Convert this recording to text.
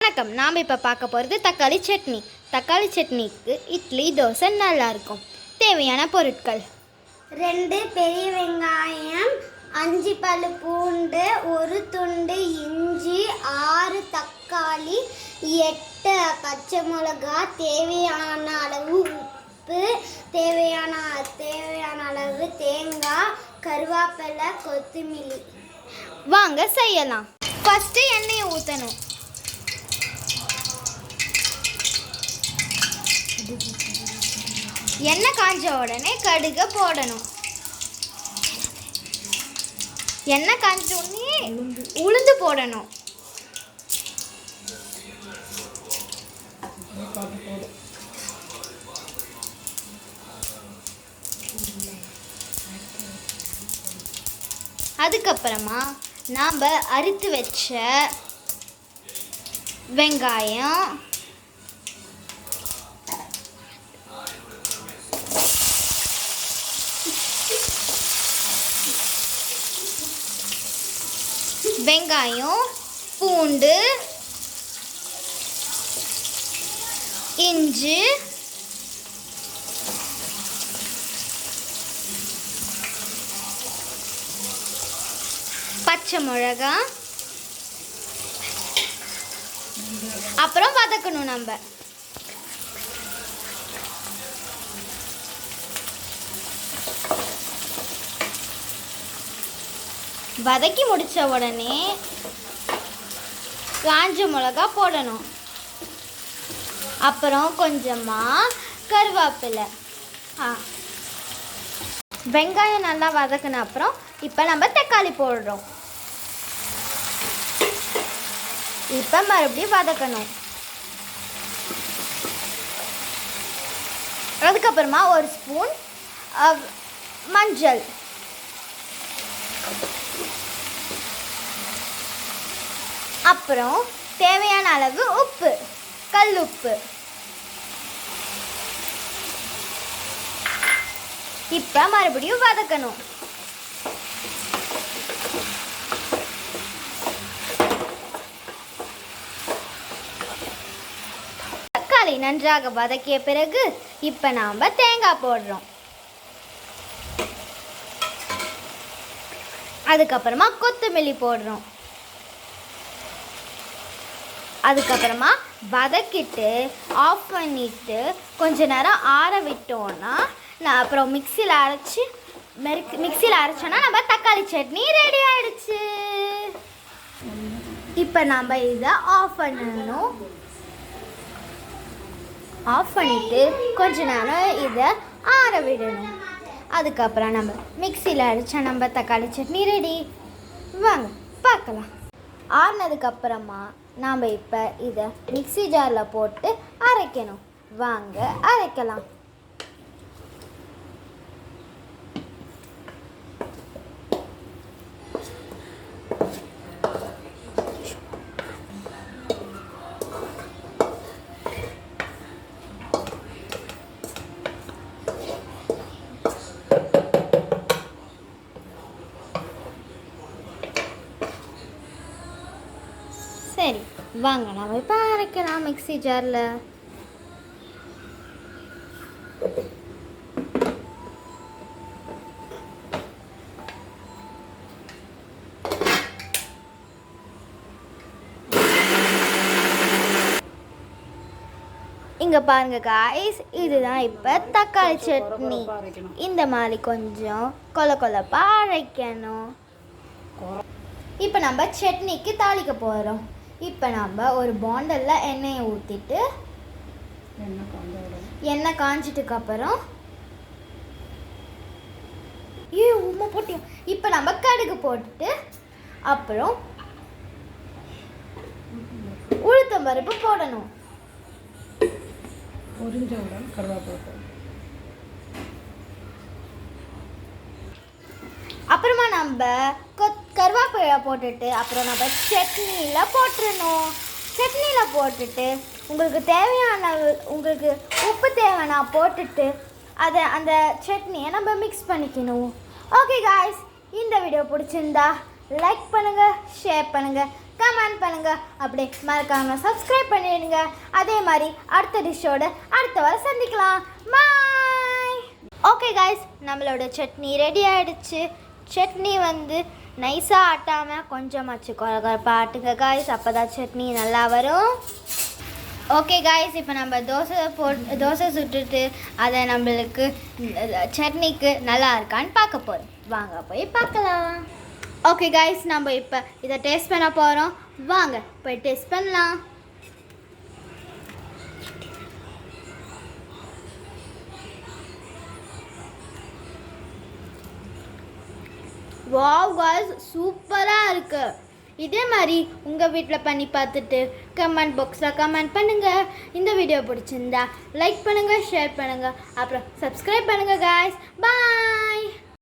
வணக்கம். நாம் இப்போ பார்க்க போகிறது தக்காளி சட்னி. தக்காளி சட்னிக்கு இட்லி தோசை நல்லாயிருக்கும். தேவையான பொருட்கள்: 2 பெரிய வெங்காயம், 5 பல்லு பூண்டு, 1 துண்டு இஞ்சி, 6 தக்காளி, 8 பச்சை மிளகா, தேவையான அளவு உப்பு, தேவையான அளவு தேங்காய், கருவேப்பிலை, கொத்தமல்லி. வாங்க செய்யலாம். ஃபஸ்ட்டு எண்ணெயை ஊற்றணும். எண்ணெய் காஞ்ச உடனே கடுகை போடணும். எண்ணெய் காஞ்ச உடனே உளுந்து போடணும். அதுக்கப்புறமா நாம் அறுத்து வச்ச வெங்காயம், பூண்டு, இஞ்சி, பச்சை மிளகா, அப்புறம் வதக்கணும். நம்ம வதக்கி முடித்த உடனே காஞ்ச மிளகா போடணும். அப்புறம் கொஞ்சமாக கருவேப்பிலை. வெங்காயம் நல்லா வதக்கின அப்புறம் இப்போ நம்ம தக்காளி போடுறோம். இப்போ மறுபடியும் வதக்கணும். அதுக்கப்புறமா 1 ஸ்பூன் மஞ்சள், அப்புறம் தேவையான அளவு உப்பு, கல் உப்பு. இப்போ மறுபடியும் வதக்கணும். தக்காளி நன்றாக வதக்கிய பிறகு இப்போ நாம் தேங்காய் போடுறோம். அதுக்கப்புறமா கொத்தமல்லி போடுறோம். அதுக்கப்புறமா வதக்கிட்டு ஆஃப் பண்ணிவிட்டு கொஞ்ச நேரம் ஆற விட்டோன்னா அப்புறம் மிக்சியில் அரைச்சோன்னா நம்ம தக்காளி சட்னி ரெடி ஆகிடுச்சு. இப்போ நம்ம இதை ஆஃப் பண்ணணும். ஆஃப் பண்ணிவிட்டு கொஞ்ச நேரம் இதை ஆற விடணும். அதுக்கப்புறம் நம்ம மிக்சியில் அரைச்சா நம்ம தக்காளி சட்னி ரெடி. வாங்க பார்க்கலாம். ஆறினதுக்கப்புறமா நாம் இப்போ இதை மிக்ஸி ஜாரில் போட்டு அரைக்கணும். வாங்க அரைக்கலாம். சரி, வாங்க நம்ம இப்போ அரைக்கலாம் மிக்ஸி ஜாரில். இங்கே பாருங்க காய்ஸ், இதுதான் இப்போ தக்காளி சட்னி. இந்த மாதிரி கொஞ்சம் கொலப்பாக அரைக்கணும். இப்போ நம்ம சட்னிக்கு தாளிக்க போகிறோம். இப்போ நம்ம ஒரு பாண்டலில் எண்ணெயை ஊற்றிட்டு எண்ணெய் காஞ்சிட்டுக்கு அப்புறம் உப்பு போட்டியும் இப்போ நம்ம கடுகு போட்டுட்டு அப்புறம் உளுத்தம் பருப்பு போடணும். அப்புறமா நம்ம கருவேப்பிலை போட்டுட்டு அப்புறம் நம்ம சட்னியில் போட்டுடணும். சட்னியில் போட்டுட்டு உங்களுக்கு உப்பு தேவைன்னா போட்டுட்டு அந்த சட்னியை நம்ம மிக்ஸ் பண்ணிக்கணும். ஓகே காய்ஸ், இந்த வீடியோ பிடிச்சிருந்தா லைக் பண்ணுங்கள், ஷேர் பண்ணுங்கள், கமெண்ட் பண்ணுங்கள், அப்படியே மறக்காமல் சப்ஸ்கிரைப் பண்ணிடுங்க. அதே மாதிரி அடுத்த டிஷ்ஷோட அடுத்த வாரம் சந்திக்கலாம். பாய். ஓகே காய்ஸ், நம்மளோட சட்னி ரெடி ஆகிடுச்சு. சட்னி வந்து நைஸாக ஆட்டாமல் கொஞ்சமாச்சு குழகுழப்பா ஆட்டுங்க காய்ஸ், அப்போ தான் சட்னி நல்லா வரும். ஓகே காய்ஸ், இப்போ நம்ம தோசை சுட்டுட்டு அதை நம்மளுக்கு சட்னிக்கு நல்லா இருக்கான்னு பார்க்க போகிறோம். வாங்க போய் பார்க்கலாம். ஓகே காய்ஸ், நம்ம இப்போ இதை டேஸ்ட் பண்ண போகிறோம். வாங்க போய் டேஸ்ட் பண்ணலாம். வாவ் காய்ஸ், சூப்பராக இருக்குது. இதே மாதிரி உங்கள் வீட்டில் பண்ணி பார்த்துட்டு கமெண்ட் பாக்ஸில் கமெண்ட் பண்ணுங்கள். இந்த வீடியோ பிடிச்சிருந்தா லைக் பண்ணுங்கள், ஷேர் பண்ணுங்கள், அப்புறம் சப்ஸ்கிரைப் பண்ணுங்கள் காய்ஸ். பாய்.